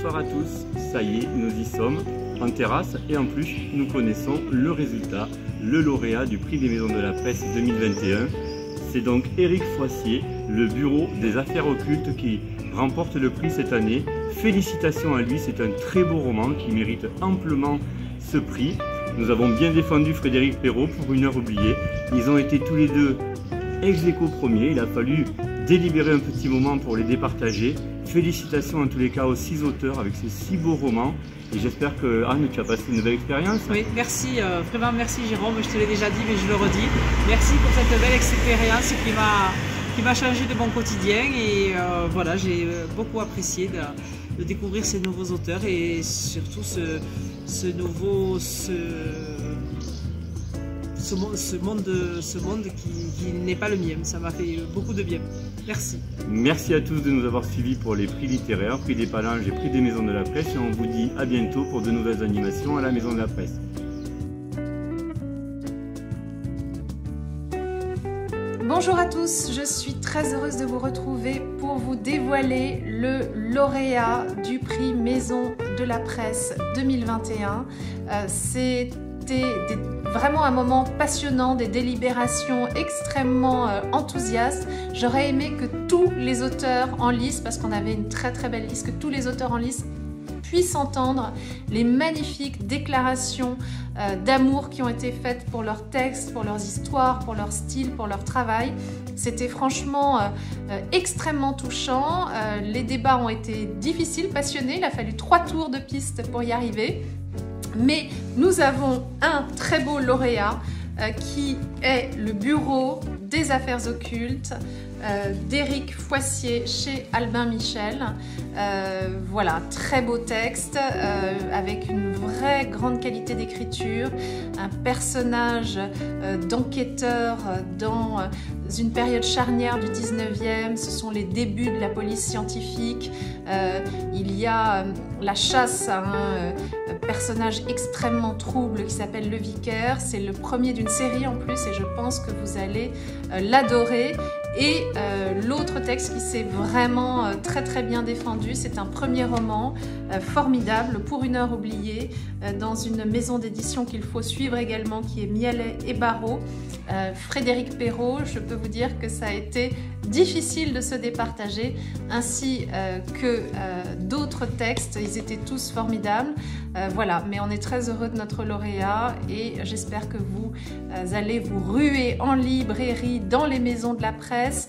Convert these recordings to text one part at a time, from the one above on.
Bonsoir à tous, ça y est, nous y sommes, en terrasse et en plus nous connaissons le résultat, le lauréat du prix des maisons de la presse 2021. C'est donc Éric Foissier, le bureau des affaires occultes qui remporte le prix cette année. Félicitations à lui, c'est un très beau roman qui mérite amplement ce prix. Nous avons bien défendu Frédéric Perrault pour Une heure oubliée. Ils ont été tous les deux ex-aequo premiers, il a fallu délibérer un petit moment pour les départager. Félicitations en tous les cas aux 6 auteurs avec ces 6 beaux romans et j'espère que Anne, tu as passé une belle expérience. Oui, merci, vraiment merci Jérôme, je te l'ai déjà dit mais je le redis. Merci pour cette belle expérience qui m'a changé de mon quotidien et voilà, j'ai beaucoup apprécié de découvrir ces nouveaux auteurs et surtout ce monde qui n'est pas le mien. Ça m'a fait beaucoup de bien. Merci. Merci à tous de nous avoir suivis pour les prix littéraires, prix des Palanges et prix des maisons de la presse et on vous dit à bientôt pour de nouvelles animations à la maison de la presse. Bonjour à tous, je suis très heureuse de vous retrouver pour vous dévoiler le lauréat du prix Maison de la Presse 2021. C'était vraiment un moment passionnant, des délibérations extrêmement enthousiastes. J'aurais aimé que tous les auteurs en lice, parce qu'on avait une très belle liste, que tous les auteurs en lice puissent entendre les magnifiques déclarations d'amour qui ont été faites pour leurs textes, pour leurs histoires, pour leur style, pour leur travail. C'était franchement extrêmement touchant. Les débats ont été difficiles, passionnés. Il a fallu 3 tours de piste pour y arriver. Mais nous avons un très beau lauréat qui est le bureau des affaires occultes d'Éric Foissier chez Albin Michel. Voilà, très beau texte avec une vraie grande qualité d'écriture, un personnage d'enquêteur dans une période charnière du 19e, ce sont les débuts de la police scientifique, il y a la chasse à un personnage extrêmement trouble qui s'appelle le Vicaire, c'est le premier d'une série en plus et je pense que vous allez l'adorer. Et l'autre texte qui s'est vraiment très bien défendu, c'est un premier roman formidable pour Une heure oubliée dans une maison d'édition qu'il faut suivre également qui est Mialet et Barreau. Frédéric Perrault, je peux vous dire que ça a été difficile de se départager ainsi que d'autres textes, ils étaient tous formidables. Voilà, mais on est très heureux de notre lauréat et j'espère que vous allez vous ruer en librairie dans les maisons de la presse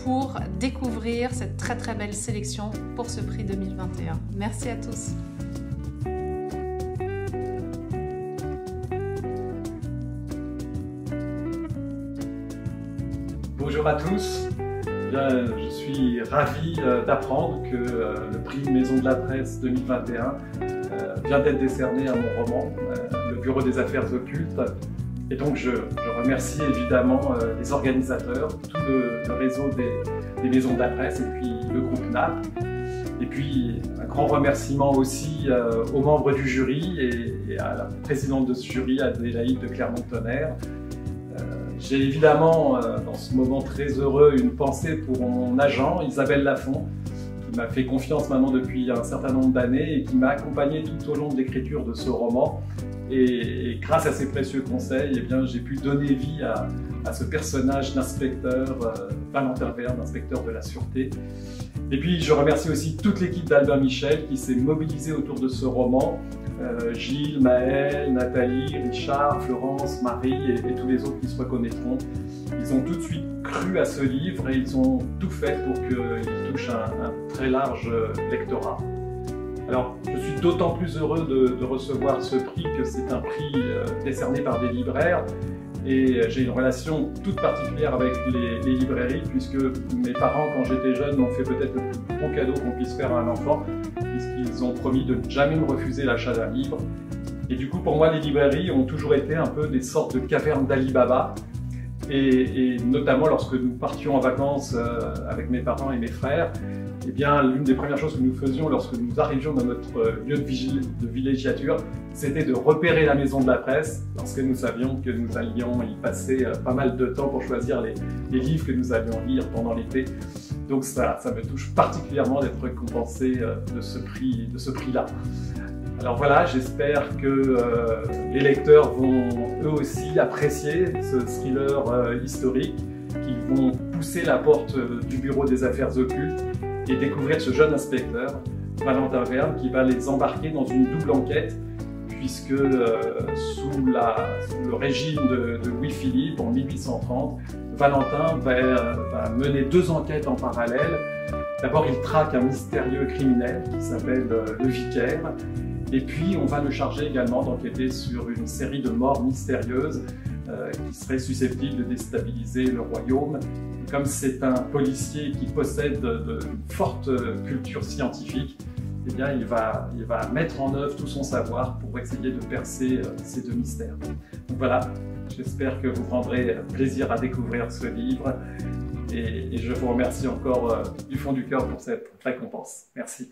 pour découvrir cette très belle sélection pour ce prix 2021. Merci à tous. Bonjour à tous, bien, je suis ravi d'apprendre que le prix Maison de la Presse 2021 vient d'être décerné à mon roman, Le Bureau des Affaires Occultes. Et donc je remercie évidemment les organisateurs, tout le réseau des maisons de la presse et puis le groupe NAP. Et puis un grand remerciement aussi aux membres du jury et à la présidente de ce jury, Adélaïde de Clermont-Tonnerre. J'ai évidemment, dans ce moment très heureux, une pensée pour mon agent, Isabelle Lafont, qui m'a fait confiance maintenant depuis un certain nombre d'années et qui m'a accompagné tout au long de l'écriture de ce roman. Et grâce à ses précieux conseils, eh bien, j'ai pu donner vie à ce personnage d'inspecteur, Valentin Verne, d'inspecteur de la sûreté. Et puis je remercie aussi toute l'équipe d'Albin Michel qui s'est mobilisée autour de ce roman. Gilles, Maël, Nathalie, Richard, Florence, Marie et tous les autres qui se reconnaîtront. Ils ont tout de suite cru à ce livre et ils ont tout fait pour qu'il touche un très large lectorat. Alors, je suis d'autant plus heureux de recevoir ce prix que c'est un prix décerné par des libraires et j'ai une relation toute particulière avec les librairies puisque mes parents, quand j'étais jeune, m'ont fait peut-être le plus bon cadeau qu'on puisse faire à un enfant puisqu'ils ont promis de ne jamais me refuser l'achat d'un livre. Et du coup, pour moi, les librairies ont toujours été un peu des sortes de cavernes d'Ali Baba. Et notamment lorsque nous partions en vacances avec mes parents et mes frères, eh bien, l'une des premières choses que nous faisions lorsque nous arrivions dans notre lieu de villégiature, c'était de repérer la maison de la presse, parce que nous savions que nous allions y passer pas mal de temps pour choisir les livres que nous allions lire pendant l'été. Donc ça me touche particulièrement d'être récompensé de ce prix-là. Alors voilà, j'espère que les lecteurs vont eux aussi apprécier ce thriller historique, qu'ils vont pousser la porte du bureau des affaires occultes et découvrir ce jeune inspecteur, Valentin Verne, qui va les embarquer dans une double enquête, puisque sous le régime de Louis-Philippe en 1830, Valentin va mener 2 enquêtes en parallèle. D'abord, il traque un mystérieux criminel qui s'appelle le Vicaire, et puis on va le charger également d'enquêter sur une série de morts mystérieuses qui seraient susceptibles de déstabiliser le royaume. Et comme c'est un policier qui possède de forte culture scientifique, eh bien, il va mettre en œuvre tout son savoir pour essayer de percer ces 2 mystères. Donc voilà, j'espère que vous prendrez plaisir à découvrir ce livre et je vous remercie encore du fond du cœur pour cette récompense. Merci.